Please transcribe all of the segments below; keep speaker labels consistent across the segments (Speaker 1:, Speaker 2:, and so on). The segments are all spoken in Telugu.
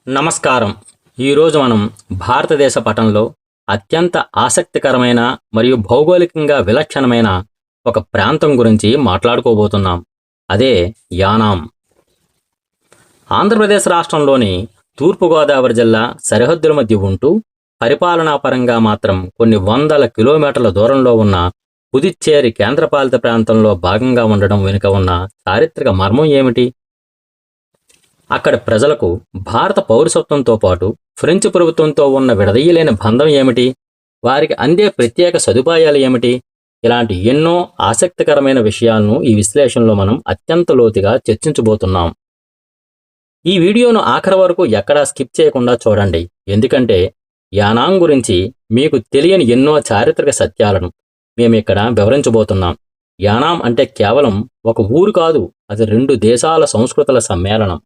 Speaker 1: నమస్కారం. ఈరోజు మనం భారతదేశ పటంలో అత్యంత ఆసక్తికరమైన మరియు భౌగోళికంగా విలక్షణమైన ఒక ప్రాంతం గురించి మాట్లాడుకోబోతున్నాం. అదే యానాం. ఆంధ్రప్రదేశ్ రాష్ట్రంలోని తూర్పుగోదావరి జిల్లా సరిహద్దుల మధ్య ఉంటూ పరిపాలనాపరంగా మాత్రం కొన్ని వందల కిలోమీటర్ల దూరంలో ఉన్న పుదుచ్చేరి కేంద్రపాలిత ప్రాంతంలో భాగంగా ఉండడం వెనుక ఉన్న చారిత్రక మర్మం ఏమిటి? అక్కడి ప్రజలకు భారత పౌరసత్వంతో పాటు ఫ్రెంచ్ ప్రభుత్వంతో ఉన్న విడదీయలేని బంధం ఏమిటి? వారికి అందే ప్రత్యేక సదుపాయాలు ఏమిటి? ఇలాంటి ఎన్నో ఆసక్తికరమైన విషయాలను ఈ విశ్లేషణలో మనం అత్యంత లోతుగా చర్చించబోతున్నాం. ఈ వీడియోను ఆఖరి వరకు ఎక్కడా స్కిప్ చేయకుండా చూడండి. ఎందుకంటే యానాం గురించి మీకు తెలియని ఎన్నో చారిత్రక సత్యాలను మేము ఇక్కడ వివరించబోతున్నాం. యానాం అంటే కేవలం ఒక ఊరు కాదు, అది రెండు దేశాల సంస్కృతుల సమ్మేళనం.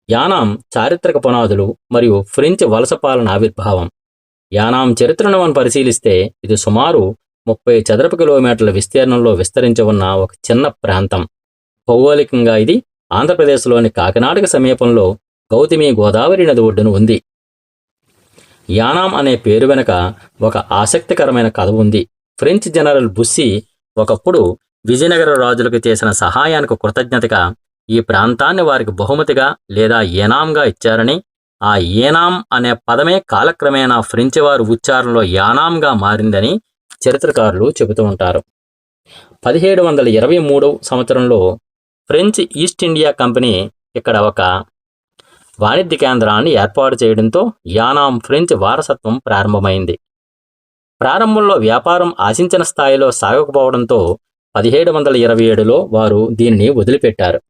Speaker 1: యానాం చారిత్రక పునాదులు మరియు ఫ్రెంచ్ వలస పాలన ఆవిర్భావం. యానాం చరిత్రను మనం పరిశీలిస్తే ఇది సుమారు 30 చదరపు కిలోమీటర్ల విస్తీర్ణంలో విస్తరించి ఉన్న ఒక చిన్న ప్రాంతం. భౌగోళికంగా ఇది ఆంధ్రప్రదేశ్లోని కాకినాడకు సమీపంలో గౌతమి గోదావరి నది ఒడ్డున ఉంది. యానాం అనే పేరు వెనుక ఒక ఆసక్తికరమైన కథ ఉంది. ఫ్రెంచ్ జనరల్ బుస్సీ ఒకప్పుడు విజయనగర రాజులకు చేసిన సహాయానికి కృతజ్ఞతగా ఈ ప్రాంతాన్ని వారికి బహుమతిగా లేదా ఏనాంగా ఇచ్చారని, ఆ ఏనాం అనే పదమే కాలక్రమేణా ఫ్రెంచ్ వారి ఉచ్చారణలో యానాంగా మారిందని చరిత్రకారులు చెబుతూ ఉంటారు. 1723 సంవత్సరంలో ఫ్రెంచ్ ఈస్ట్ ఇండియా కంపెనీ ఇక్కడ ఒక వాణిజ్య కేంద్రాన్ని ఏర్పాటు చేయడంతో యానాం ఫ్రెంచ్ వారసత్వం ప్రారంభమైంది. ప్రారంభంలో వ్యాపారం ఆశించిన స్థాయిలో సాగకపోవడంతో 1727లో వారు దీనిని వదిలిపెట్టారు.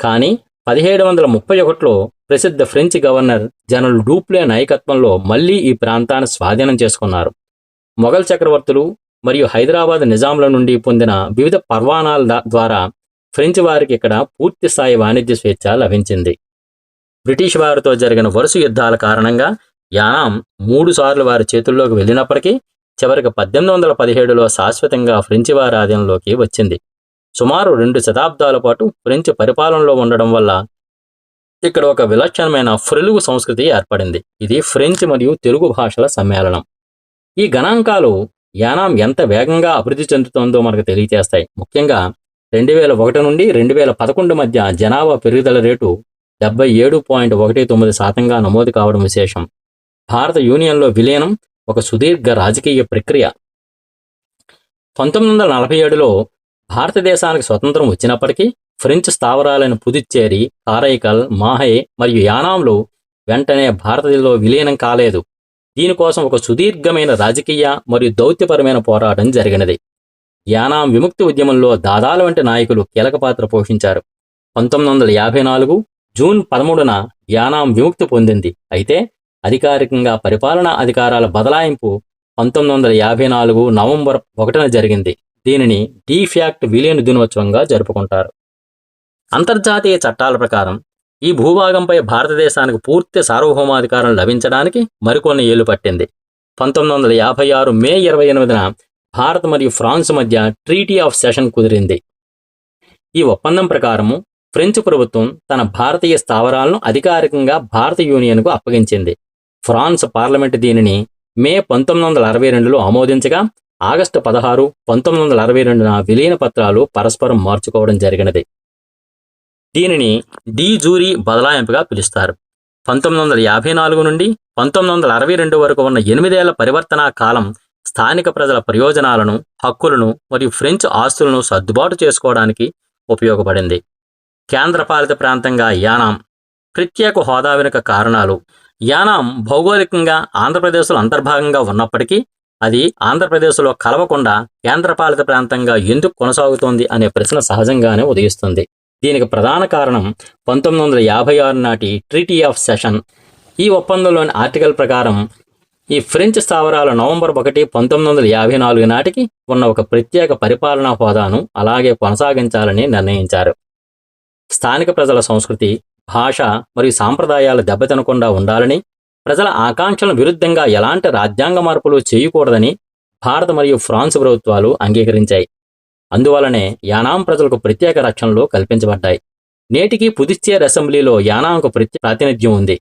Speaker 1: కానీ 1731లో ప్రసిద్ధ ఫ్రెంచ్ గవర్నర్ జనరల్ డూప్లే నాయకత్వంలో మళ్లీ ఈ ప్రాంతాన్ని స్వాధీనం చేసుకున్నారు. మొఘల్ చక్రవర్తులు మరియు హైదరాబాద్ నిజాంల నుండి పొందిన వివిధ పర్వానాల ద్వారా ఫ్రెంచ్ వారికి ఇక్కడ పూర్తి స్థాయి వాణిజ్య స్వేచ్ఛ లభించింది. బ్రిటిష్ వారితో జరిగిన వరుస యుద్ధాల కారణంగా యానాం 3 సార్లు వారి చేతుల్లోకి వెళ్ళినప్పటికీ చివరికి 1817లో శాశ్వతంగా ఫ్రెంచ్ వారి ఆధీనంలోకి వచ్చింది. సుమారు 2 శతాబ్దాల పాటు ఫ్రెంచ్ పరిపాలనలో ఉండడం వల్ల ఇక్కడ ఒక విలక్షణమైన ఫ్రెలుగు సంస్కృతి ఏర్పడింది. ఇది ఫ్రెంచ్ మరియు తెలుగు భాషల సమ్మేళనం. ఈ గణాంకాలు యానాం ఎంత వేగంగా అభివృద్ధి చెందుతోందో మనకు తెలియజేస్తాయి. ముఖ్యంగా 2001 నుండి 2011 మధ్య జనాభా పెరుగుదల రేటు 77.19% నమోదు కావడం విశేషం. భారత యూనియన్లో విలీనం ఒక సుదీర్ఘ రాజకీయ ప్రక్రియ. 1947లో భారతదేశానికి స్వతంత్రం వచ్చినప్పటికీ ఫ్రెంచ్ స్థావరాలైన పుదుచ్చేరి, కారైకల్, మాహే మరియు యానాంలు వెంటనే భారతదేశంలో విలీనం కాలేదు. దీనికోసం ఒక సుదీర్ఘమైన రాజకీయ మరియు దౌత్యపరమైన పోరాటం జరిగినది. యానాం విముక్తి ఉద్యమంలో దాదాల వంటి నాయకులు కీలక పాత్ర పోషించారు. 1954 జూన్ 13న యానాం విముక్తి పొందింది. అయితే అధికారికంగా పరిపాలనా అధికారాల బదలాయింపు 1954 నవంబర్ 1న జరిగింది. దీనిని డీఫ్యాక్ట్ విలీన దినోత్సవంగా జరుపుకుంటారు. అంతర్జాతీయ చట్టాల ప్రకారం ఈ భూభాగంపై భారతదేశానికి పూర్తి సార్వభౌమాధికారం లభించడానికి మరికొన్ని ఏళ్లు పట్టింది. 1956 మే 28న భారత్ మరియు ఫ్రాన్స్ మధ్య ట్రీటీ ఆఫ్ సెషన్ కుదిరింది. ఈ ఒప్పందం ప్రకారము ఫ్రెంచ్ ప్రభుత్వం తన భారతీయ స్థావరాలను అధికారికంగా భారత యూనియన్కు అప్పగించింది. ఫ్రాన్స్ పార్లమెంటు దీనిని మే 1962లో ఆమోదించగా ఆగస్టు 16, 1962న విలీన పత్రాలు పరస్పరం మార్చుకోవడం జరిగినది. దీనిని డీ జూరీ బదలాయింపుగా పిలుస్తారు. 1954 నుండి 1962 వరకు ఉన్న 8 ఏళ్ల పరివర్తనా కాలం స్థానిక ప్రజల ప్రయోజనాలను, హక్కులను మరియు ఫ్రెంచ్ ఆస్తులను సర్దుబాటు చేసుకోవడానికి ఉపయోగపడింది. కేంద్రపాలిత ప్రాంతంగా యానాం. ప్రత్యేక హోదా వెనుక కారణాలు. యానాం భౌగోళికంగా ఆంధ్రప్రదేశ్లో అంతర్భాగంగా ఉన్నప్పటికీ అది ఆంధ్రప్రదేశ్లో కలవకుండా కేంద్రపాలిత ప్రాంతంగా ఎందుకు కొనసాగుతోంది అనే ప్రశ్న సహజంగానే ఉదయిస్తుంది. దీనికి ప్రధాన కారణం 1956 నాటి ట్రీటీ ఆఫ్ సెషన్. ఈ ఒప్పందంలోని ఆర్టికల్ ప్రకారం ఈ ఫ్రెంచ్ స్థావరాల నవంబర్ 1, 1954 నాటికి ఉన్న ఒక ప్రత్యేక పరిపాలనా హోదాను అలాగే కొనసాగించాలని నిర్ణయించారు. స్థానిక ప్రజల సంస్కృతి, భాష మరియు సాంప్రదాయాలు దెబ్బతినకుండా ఉండాలని, ప్రజల ఆకాంక్షలకు విరుద్ధంగా ఎలాంటి రాజ్యాంగ మార్పులు చేయకూడదని భారత మరియు ఫ్రాన్స్ ప్రభుత్వాలు అంగీకరించాయి. అందువలనే యానాం ప్రజలకు ప్రత్యేక రక్షణలు కల్పించబడ్డాయి. నేటికి పుదుచ్చేరి అసెంబ్లీలో యానాంకు ప్రాతినిధ్యం ఉంది.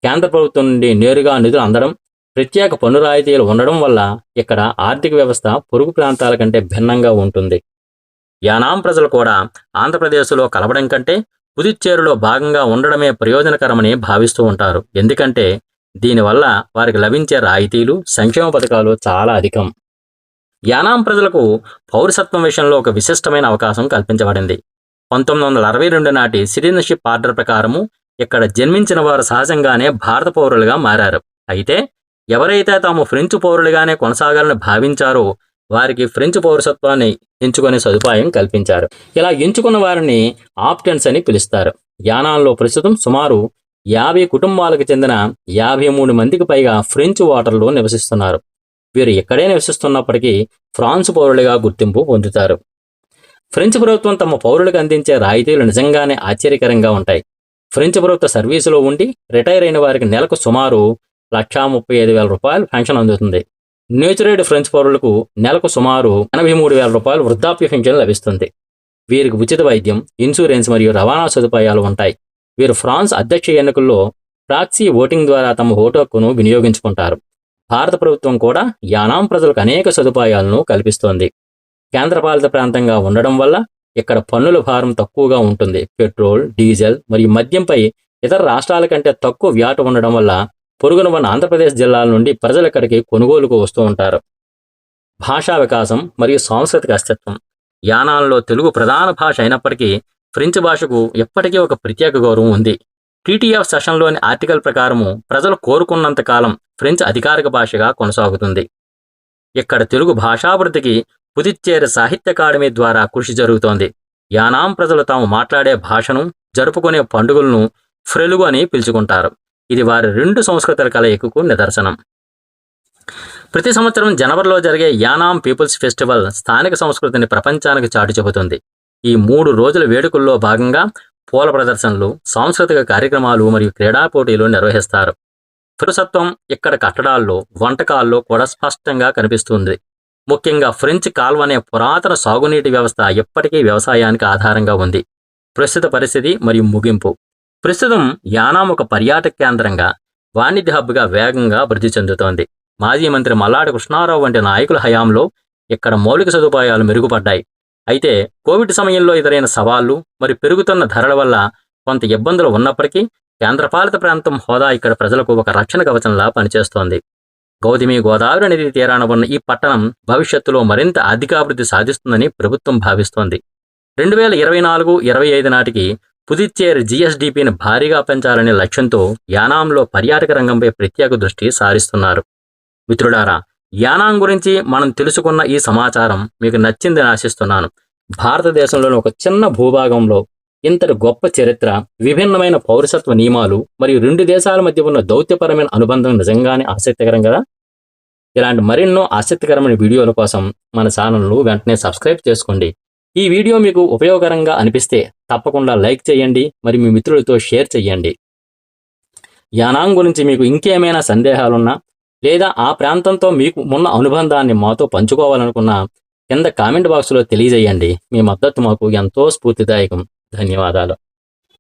Speaker 1: కేంద్ర ప్రభుత్వం నుండి నేరుగా నిధులు అందడం, ప్రత్యేక పన్ను రాయితీలు ఉండడం వల్ల ఇక్కడ ఆర్థిక వ్యవస్థ పొరుగు ప్రాంతాల కంటే భిన్నంగా ఉంటుంది. యానాం ప్రజలు కూడా ఆంధ్రప్రదేశ్లో కలవడం కంటే పుదుచ్చేరిలో భాగంగా ఉండడమే ప్రయోజనకరమని భావిస్తూ ఉంటారు. ఎందుకంటే దీనివల్ల వారికి లభించే రాయితీలు, సంక్షేమ పథకాలు చాలా అధికం. యానాం ప్రజలకు పౌరసత్వం విషయంలో ఒక విశిష్టమైన అవకాశం కల్పించబడింది. 1962 నాటి సిటిజన్షిప్ ఆర్డర్ ప్రకారము ఇక్కడ జన్మించిన వారు సహజంగానే భారత పౌరులుగా మారారు. అయితే ఎవరైతే తాము ఫ్రెంచ్ పౌరులుగానే కొనసాగాలని భావించారో వారికి ఫ్రెంచ్ పౌరసత్వాన్ని ఎంచుకునే సదుపాయం కల్పించారు. ఇలా ఎంచుకున్న వారిని ఆప్టెన్స్ అని పిలుస్తారు. యానాంలో ప్రస్తుతం సుమారు 50 కుటుంబాలకు చెందిన 53 మందికి పైగా ఫ్రెంచ్ ఓటర్లు నివసిస్తున్నారు. వీరు ఇక్కడే నివసిస్తున్నప్పటికీ ఫ్రాన్స్ పౌరులుగా గుర్తింపు పొందుతారు. ఫ్రెంచ్ ప్రభుత్వం తమ పౌరులకు అందించే రాయితీలు నిజంగానే ఆశ్చర్యకరంగా ఉంటాయి. ఫ్రెంచ్ ప్రభుత్వ సర్వీసులో ఉండి రిటైర్ అయిన వారికి నెలకు సుమారు 1,35,000 రూపాయలు పెన్షన్ అందుతుంది. నేచురేడ్ ఫ్రెంచ్ పౌరులకు నెలకు సుమారు 83,000 రూపాయలు వృద్ధాప్య పెన్షన్ లభిస్తుంది. వీరికి ఉచిత వైద్యం, ఇన్సూరెన్స్ మరియు రవాణా సదుపాయాలు ఉంటాయి. వీరు ఫ్రాన్స్ అధ్యక్ష ఎన్నికల్లో ప్రాక్సీ ఓటింగ్ ద్వారా తమ ఓటు హక్కును వినియోగించుకుంటారు. భారత ప్రభుత్వం కూడా యానాం ప్రజలకు అనేక సదుపాయాలను కల్పిస్తోంది. కేంద్రపాలిత ప్రాంతంగా ఉండడం వల్ల ఇక్కడ పన్నుల భారం తక్కువగా ఉంటుంది. పెట్రోల్, డీజిల్ మరియు మద్యంపై ఇతర రాష్ట్రాల కంటే తక్కువ వ్యాట్ ఉండడం వల్ల పొరుగున ఉన్న ఆంధ్రప్రదేశ్ జిల్లాల నుండి ప్రజలు ఇక్కడికి కొనుగోలుకు వస్తూ ఉంటారు. భాషా వికాసం మరియు సాంస్కృతిక అస్తిత్వం. యానాంలో తెలుగు ప్రధాన భాష అయినప్పటికీ ఫ్రెంచ్ భాషకు ఎప్పటికీ ఒక ప్రత్యేక గౌరవం ఉంది. టీటీఎఫ్ సెషన్లోని ఆర్టికల్ ప్రకారము ప్రజలు కోరుకున్నంత కాలం ఫ్రెంచ్ అధికారిక భాషగా కొనసాగుతుంది. ఇక్కడ తెలుగు భాషాభివృద్ధికి పుదుచ్చేరి సాహిత్య అకాడమీ ద్వారా కృషి జరుగుతోంది. యానాం ప్రజలు తాము మాట్లాడే భాషను, జరుపుకునే పండుగలను ఫ్రెలుగు అని పిలుచుకుంటారు. ఇది వారి 2 సంస్కృతుల కలయికకు నిదర్శనం. ప్రతి సంవత్సరం జనవరిలో జరిగే యానాం పీపుల్స్ ఫెస్టివల్ స్థానిక సంస్కృతిని ప్రపంచానికి చాటి చెబుతుంది. ఈ 3 రోజుల వేడుకల్లో భాగంగా పూల ప్రదర్శనలు, సాంస్కృతిక కార్యక్రమాలు మరియు క్రీడా పోటీలు నిర్వహిస్తారు. పౌరసత్వం ఇక్కడ కట్టడాల్లో, వంటకాల్లో కూడా స్పష్టంగా కనిపిస్తుంది. ముఖ్యంగా ఫ్రెంచ్ కాల్వ అనే పురాతన సాగునీటి వ్యవస్థ ఎప్పటికీ వ్యవసాయానికి ఆధారంగా ఉంది. ప్రస్తుత పరిస్థితి మరియు ముగింపు. ప్రస్తుతం యానాం ఒక పర్యాటక కేంద్రంగా, వాణిజ్య హబ్గా వేగంగా అభివృద్ధి చెందుతోంది. మాజీ మంత్రి మల్లాడి కృష్ణారావు వంటి నాయకుల హయాంలో ఇక్కడ మౌలిక సదుపాయాలు మెరుగుపడ్డాయి. అయితే కోవిడ్ సమయంలో ఎదురైన సవాళ్లు మరియు పెరుగుతున్న ధరల వల్ల కొంత ఇబ్బందులు ఉన్నప్పటికీ కేంద్రపాలిత ప్రాంతం హోదా ఇక్కడ ప్రజలకు ఒక రక్షణ కవచంలా పనిచేస్తోంది. గౌతమి గోదావరి నది తీరాన ఉన్న ఈ పట్టణం భవిష్యత్తులో మరింత ఆర్థికాభివృద్ధి సాధిస్తుందని ప్రభుత్వం భావిస్తోంది. 2024-25 నాటికి పుదుచ్చేరి జీఎస్డీపీని భారీగా పెంచాలనే లక్ష్యంతో యానాంలో పర్యాటక రంగంపై ప్రత్యేక దృష్టి సారిస్తున్నారు. మిత్రులారా, యానాం గురించి మనం తెలుసుకున్న ఈ సమాచారం మీకు నచ్చిందని ఆశిస్తున్నాను. భారతదేశంలోని ఒక చిన్న భూభాగంలో ఇంతటి గొప్ప చరిత్ర, విభిన్నమైన పౌరసత్వ నియమాలు మరియు 2 దేశాల మధ్య ఉన్న దౌత్యపరమైన అనుబంధం నిజంగానే ఆసక్తికరం కదా. ఇలాంటి మరెన్నో ఆసక్తికరమైన వీడియోల కోసం మన ఛానల్ను వెంటనే సబ్స్క్రైబ్ చేసుకోండి. ఈ వీడియో మీకు ఉపయోగకరంగా అనిపిస్తే తప్పకుండా లైక్ చేయండి, మరి మీ మిత్రులతో షేర్ చేయండి. యానాం గురించి మీకు ఇంకేమైనా సందేహాలున్నా లేదా ఆ ప్రాంతంతో మీకు ఉన్న అనుబంధాన్ని మాతో పంచుకోవాలనుకున్నా కింద కామెంట్ బాక్స్లో తెలియజేయండి. మీ మద్దతు మాకు ఎంతో స్ఫూర్తిదాయకం. ధన్యవాదాలు.